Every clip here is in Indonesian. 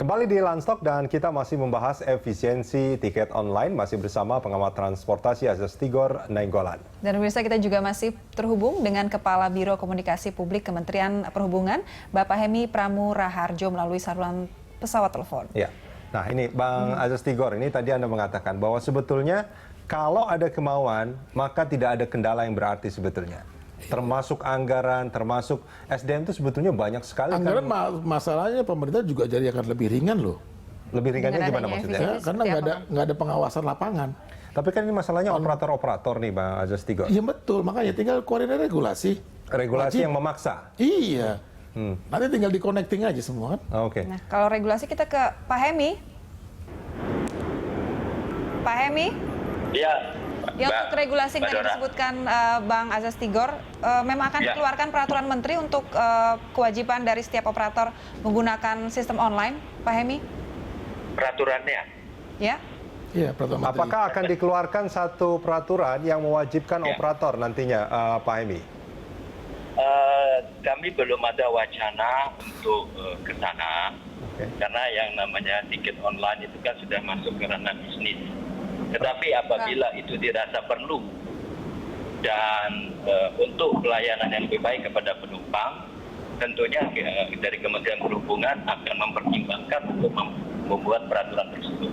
Kembali di Landstalk dan kita masih membahas efisiensi tiket online masih bersama pengamat transportasi Azas Tigor Nainggolan. Dan pemirsa, kita juga masih terhubung dengan Kepala Biro Komunikasi Publik Kementerian Perhubungan, Bapak Hemi Pramuraharjo melalui saluran pesawat telepon. Ya. Nah ini Bang Azas Tigor, ini tadi Anda mengatakan bahwa sebetulnya kalau ada kemauan maka tidak ada kendala yang berarti sebetulnya. Termasuk anggaran, termasuk SDM itu sebetulnya banyak sekali. Anggaran masalahnya pemerintah juga jadi akan lebih ringan loh. Lebih ringannya gimana maksudnya? Ya, karena nggak ada pengawasan lapangan. Tapi kan ini masalahnya operator-operator nih Bang Azas Tigor. Iya betul, makanya tinggal keluarin regulasi. Regulasi yang memaksa. Iya. Nanti tinggal di-connecting aja semua kan. Oke. Nah, kalau regulasi kita ke Pak Hemi. Pak Hemi? Iya. Yang untuk regulasi yang tadi disebutkan Bang Azas Tigor, memang akan dikeluarkan peraturan menteri untuk kewajiban dari setiap operator menggunakan sistem online, Pak Hemi? Peraturannya? Ya. Iya, peraturan menteri. Apakah akan dikeluarkan satu peraturan yang mewajibkan operator nantinya, Pak Hemi? Kami belum ada wacana untuk ke sana, karena yang namanya tiket online itu kan sudah masuk ke ranah bisnis. Tetapi apabila itu dirasa perlu dan untuk pelayanan yang lebih baik kepada penumpang, tentunya dari Kementerian Perhubungan akan mempertimbangkan untuk membuat peraturan tersebut.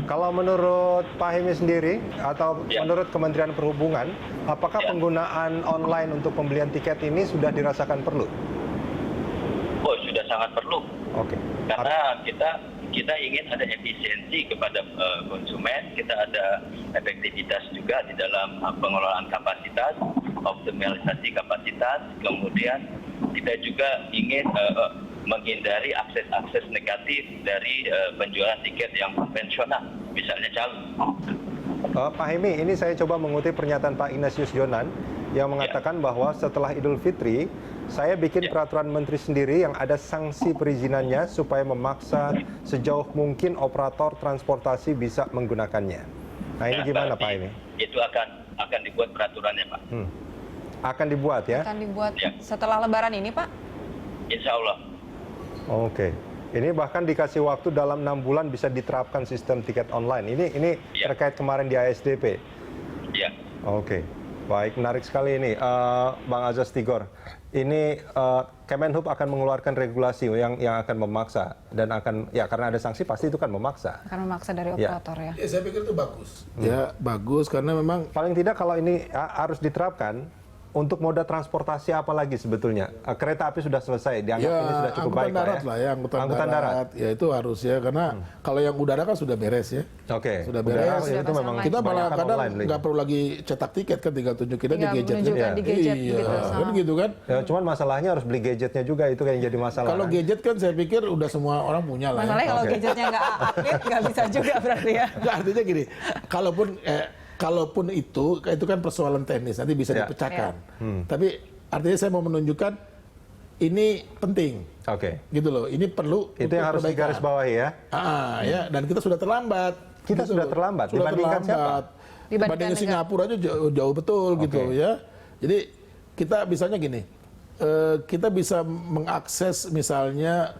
Kalau menurut Pak Hemi sendiri atau menurut Kementerian Perhubungan, apakah penggunaan online untuk pembelian tiket ini sudah dirasakan perlu? Oh, sudah sangat perlu. Oke. Karena kita ingin ada efisiensi kepada konsumen, kita ada efektivitas juga di dalam pengelolaan kapasitas, optimalisasi kapasitas, kemudian kita juga ingin menghindari akses-akses negatif dari penjualan tiket yang konvensional, misalnya calo. Pak Hemi, ini saya coba mengutip pernyataan Pak Ignatius Jonan yang mengatakan bahwa setelah Idul Fitri, saya bikin peraturan menteri sendiri yang ada sanksi perizinannya supaya memaksa sejauh mungkin operator transportasi bisa menggunakannya. Nah ini gimana Pak Hemi? Itu akan dibuat peraturannya Pak. Akan dibuat ya? Akan dibuat setelah Lebaran ini Pak? Insya Allah. Oke. Ini bahkan dikasih waktu dalam 6 bulan bisa diterapkan sistem tiket online. Ini terkait kemarin di ASDP. Iya. Oke. Baik, menarik sekali ini, Bang Azas Tigor. Ini Kemenhub akan mengeluarkan regulasi yang akan memaksa dan akan karena ada sanksi pasti itu kan memaksa. Akan memaksa dari operator ya. Ya, saya pikir itu bagus. Ya, bagus karena memang paling tidak kalau ini harus diterapkan. Untuk moda transportasi apa lagi sebetulnya? Kereta api sudah selesai, dianggap ini sudah cukup baik darat lah ya, angkutan darat. Ya itu harus ya, karena kalau yang udara kan sudah beres ya. Oke. Sudah beres. Itu memang kita malah kadang nggak perlu lagi cetak tiket kan, tinggal tunjukin aja gadgetnya. Di gadget gitu. Kan gitu kan. Ya, cuman masalahnya harus beli gadgetnya juga, itu yang jadi masalah. Kalau gadget kan saya pikir udah semua orang punya lah. Masalahnya kalau gadgetnya nggak update, nggak bisa juga berarti ya. Artinya gini, kalaupun itu kan persoalan teknis, nanti bisa dipecahkan. Tapi artinya saya mau menunjukkan ini penting. Oke. Gitu loh, ini perlu. Itu yang harus digarisbawahi ya. Ya, dan kita sudah terlambat. Kita gitu sudah terlambat. Dibandingkan siapa? Dibandingkan Singapura aja jauh betul gitu ya. Jadi kita misalnya gini, kita bisa mengakses misalnya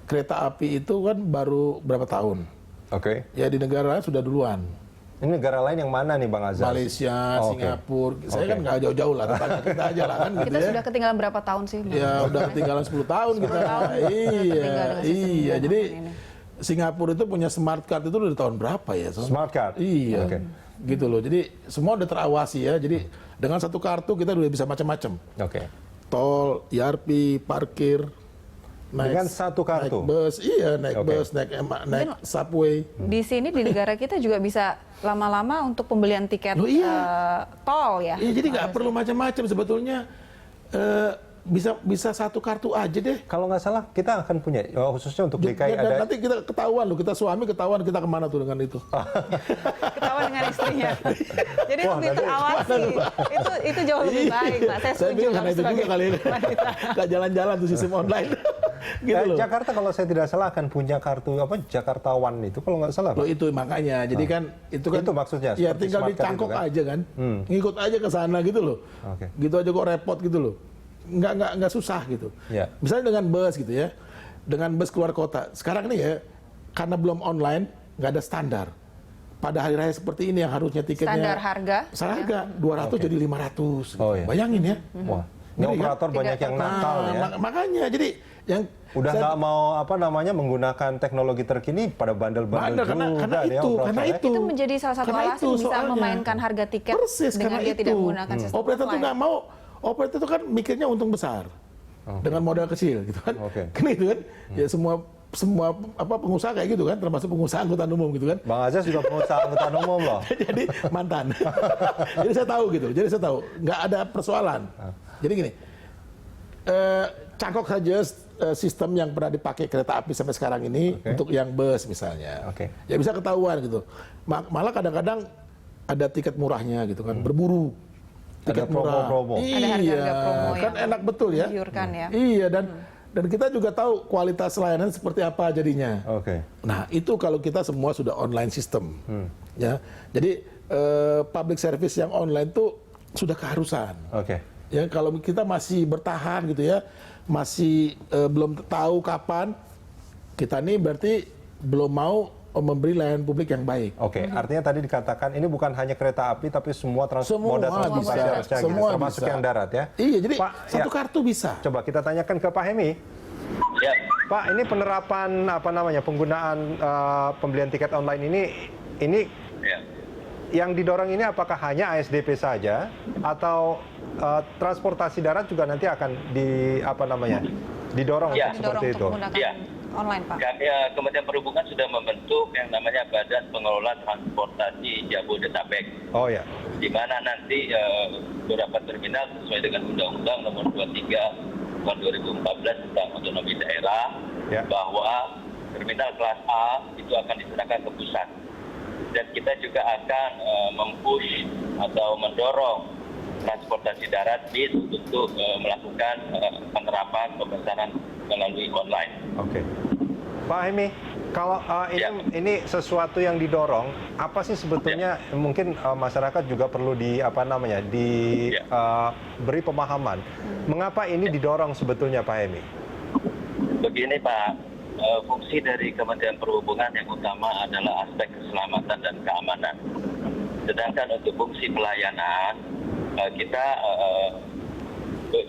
kereta api itu kan baru berapa tahun. Oke. Ya di negara lain sudah duluan. Ini negara lain yang mana nih Bang Azas? Malaysia, Singapura. Saya kan nggak jauh-jauh lah, tetangga kita aja lah kan. Kita gitu sudah ketinggalan berapa tahun sih? Ya udah ketinggalan 10 tahun kita. Iya. Jadi Singapura itu punya smart card itu dari tahun berapa ya? Smart card? Iya. Gitu loh. Jadi semua udah terawasi ya. Jadi dengan satu kartu kita udah bisa macam-macam. Oke. Tol, ERP, parkir. Dengan satu kartu? Naik bus, naik bus, naik subway. Di sini di negara kita juga bisa lama-lama untuk pembelian tiket tol ya. Iya, jadi nggak perlu macam-macam sebetulnya. Bisa satu kartu aja deh. Kalau nggak salah kita akan punya, khususnya untuk DKI ada. Nanti kita ketahuan loh, kita suami ketahuan kita kemana tuh dengan itu. Ketahuan dengan istrinya. Jadi lebih terawasi. Itu jauh lebih baik, Pak. Saya setuju. Karena itu juga kali ini. Nggak jalan-jalan tuh sistem online. Gitu loh. Jakarta kalau saya tidak salah akan punya kartu Jakarta One itu kalau nggak salah. Loh itu makanya. Jadi kan itu maksudnya. Ya tinggal dicangkok aja kan. Ngikut aja ke sana gitu loh. Gitu aja kok repot gitu loh. Nggak susah gitu. Misalnya dengan bus gitu ya. dengan bus keluar kota. Sekarang ini ya, karena belum online, nggak ada standar. Pada hari raya seperti ini yang harusnya tiketnya standar harga 200 jadi 500. Oh, iya. Bayangin ya. Wah, ini operator banyak yang nakal ya. Makanya jadi yang udah nggak mau menggunakan teknologi terkini pada bandel-bandel juga karena itu menjadi salah satu alasan bisa soalnya. memainkan harga tiket dengan dia tidak menggunakan sistem operator tuh nggak mau. Operator itu kan mikirnya untung besar dengan modal kecil gitu kan. Kan itu kan ya semua pengusaha kayak gitu kan, termasuk pengusaha angkutan umum gitu kan. Bang Azas juga pengusaha angkutan umum loh. Jadi mantan. Jadi saya tahu gitu. Jadi saya tahu nggak ada persoalan. Jadi gini, cangkok saja sistem yang pernah dipakai kereta api sampai sekarang ini untuk yang bus misalnya. Ya bisa ketahuan gitu. Malah kadang-kadang ada tiket murahnya gitu kan, berburu. Tiket ada promo-promo. Ada harga-harga promo kan enak betul ya. Ya. Iya dan kita juga tahu kualitas layanan seperti apa jadinya. Nah itu kalau kita semua sudah online system, ya. Jadi public service yang online tuh sudah keharusan. Ya kalau kita masih bertahan gitu ya, masih belum tahu kapan, kita nih berarti belum mau memberi layanan publik yang baik. Artinya tadi dikatakan ini bukan hanya kereta api tapi semua moda transportasi harusnya gitu, termasuk yang darat ya. Iya, jadi Pak, satu kartu bisa. Coba kita tanyakan ke Pak Hemi. Ya. Pak, ini penerapan penggunaan pembelian tiket online ini yang didorong ini apakah hanya ASDP saja atau transportasi darat juga nanti akan didorong untuk seperti itu? Online, Pak. Kementerian Perhubungan sudah membentuk yang namanya Badan Pengelola Transportasi Jabodetabek. Di mana nanti beberapa terminal sesuai dengan Undang-Undang Nomor 23 Tahun 2014 tentang otonomi daerah, bahwa terminal kelas A itu akan diserahkan ke pusat. Dan kita juga akan mempush atau mendorong transportasi darat bis untuk melakukan penerapan pemesanan melalui online. Pak Hemi, kalau ini sesuatu yang didorong, apa sih sebetulnya mungkin masyarakat juga perlu diberi pemahaman. Mengapa ini didorong sebetulnya Pak Hemi? Begini Pak, fungsi dari Kementerian Perhubungan yang utama adalah aspek keselamatan dan keamanan. Sedangkan untuk fungsi pelayanan, kita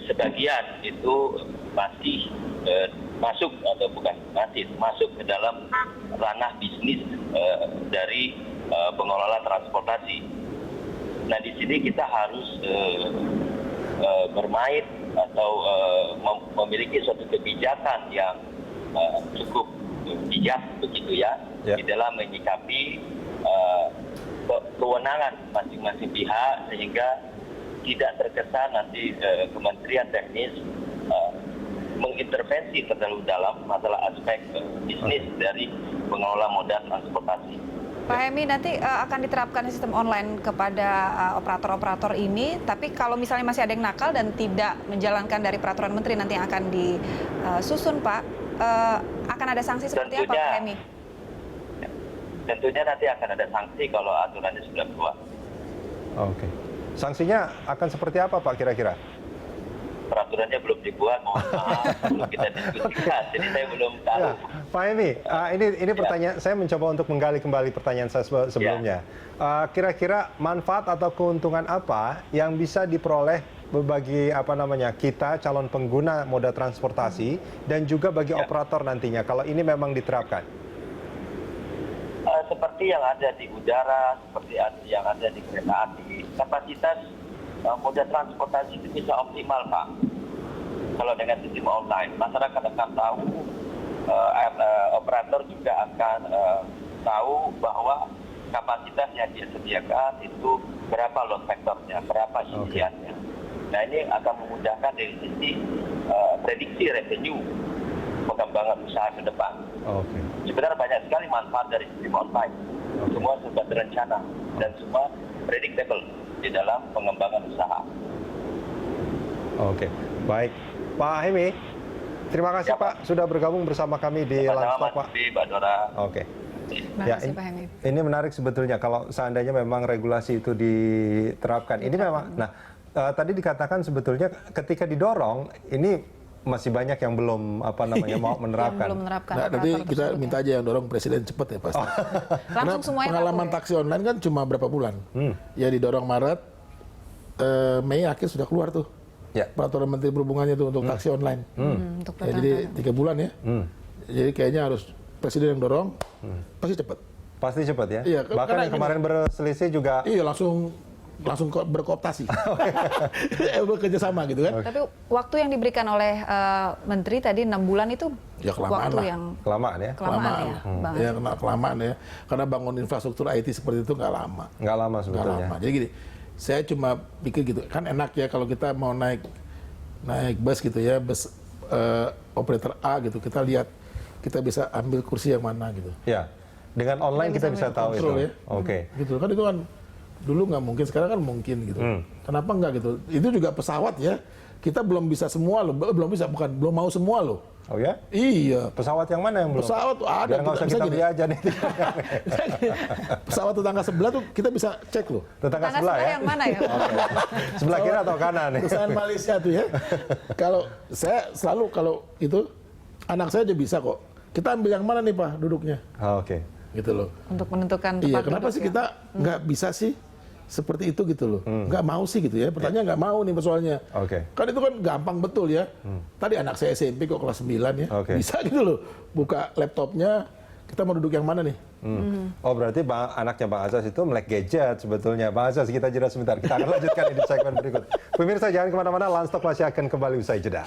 sebagian itu masih masuk ke dalam ranah bisnis dari pengelola transportasi. Nah di sini kita harus bermain atau memiliki suatu kebijakan yang cukup bijak begitu ya di dalam menyikapi kewenangan masing-masing pihak sehingga tidak terkesan nanti Kementerian Teknis mengintervensi terlalu dalam masalah aspek bisnis dari pengelola moda transportasi. Pak Hemi, nanti akan diterapkan sistem online kepada operator-operator ini, tapi kalau misalnya masih ada yang nakal dan tidak menjalankan dari peraturan menteri nanti yang akan disusun, Pak, akan ada sanksi seperti apa, Pak Hemi? Tentunya nanti akan ada sanksi kalau aturannya sudah keluar. Sanksinya akan seperti apa, Pak, kira-kira? Peraturannya belum dibuat, mohon maaf, belum kita diskusikan, jadi saya belum tahu. Pak Hemi, ini pertanyaan saya mencoba untuk menggali kembali pertanyaan saya sebelumnya. Kira-kira manfaat atau keuntungan apa yang bisa diperoleh bagi kita calon pengguna moda transportasi dan juga bagi operator nantinya kalau ini memang diterapkan? Seperti yang ada di udara, seperti yang ada di kereta api, kapasitas moda transportasi itu bisa optimal, Pak. Kalau dengan sistem online, masyarakat akan tahu, operator juga akan tahu bahwa kapasitas yang dia sediakan itu berapa load factor-nya, berapa isiannya. Nah ini akan memudahkan dari sisi prediksi revenue pengembangan usaha ke depan. Sebenarnya banyak sekali manfaat dari sistem online. Semua sudah terencana dan semua predictable di dalam pengembangan usaha. Baik. Pak Hemi, terima kasih Pak sudah bergabung bersama kami di Landstalk, Pak. Mbak Dora. Ini menarik sebetulnya kalau seandainya memang regulasi itu diterapkan. Ini memang, tadi dikatakan sebetulnya ketika didorong, ini masih banyak yang belum mau menerapkan. Yang belum menerapkan Nah, nanti operator kita tersebut, minta aja yang dorong presiden cepet ya pasti. Karena Langsung semuanya pengalaman laku, ya? taksi online kan cuma berapa bulan. Ya didorong Maret, Mei akhir sudah keluar tuh. Ya. Peraturan Menteri Perhubungannya tuh untuk taksi online. Untuk Ya, jadi 3 bulan ya. Jadi kayaknya harus presiden yang dorong, pasti cepet. Pasti cepat ya. Iya, Bahkan karena yang kemarin berselisih juga. Iya langsung berkooptasi, bekerja sama gitu kan. Tapi waktu yang diberikan oleh Menteri tadi 6 bulan itu Ya, kelamaan waktu lah. yang Kelamaan ya. kelamaan ya, Bang. Ya kelamaan ya. Karena bangun infrastruktur IT seperti itu nggak lama. Nggak lama Nggak sebetulnya. lama. Jadi gini, saya cuma pikir gitu, kan enak ya kalau kita mau naik bus gitu ya, bus operator A gitu, kita lihat kita bisa ambil kursi yang mana gitu. Ya. Dengan online kita bisa tahu itu. Kontrol ya. Oke. Gitu kan, itu kan dulu nggak mungkin, sekarang kan mungkin gitu. Kenapa nggak gitu? Itu juga pesawat ya. Kita belum bisa semua loh, belum mau semua loh. Oh ya? Iya. Pesawat yang mana yang belum? Pesawat tuh ada. Biar nggak usah Bisa kita gini. beli aja nih. Pesawat tetangga sebelah tuh kita bisa cek loh. Tetangga Tangga sebelah ya? yang mana ya? Sebelah kiri atau kanan nih? Perusahaan Malaysia tuh ya. Kalau saya selalu kalau itu anak saya aja bisa kok. Kita ambil yang mana nih Pak duduknya? Oh, oke. Gitu loh. Untuk menentukan tempat Iya, kenapa duduk sih ya? kita nggak bisa sih seperti itu gitu loh? Nggak mau sih gitu ya. Pertanyaan nggak mau nih soalnya. Oke. Kan itu kan gampang betul ya. Tadi anak saya SMP kok kelas 9 ya. Oke. Bisa gitu loh. Buka laptopnya, kita mau duduk yang mana nih? Oh berarti anaknya Bang Azaz itu melek gadget sebetulnya. Bang Azaz, kita jeda sebentar. Kita akan lanjutkan ini di segmen berikut. Pemirsa jangan kemana-mana, Landstalk masih akan kembali usai jeda.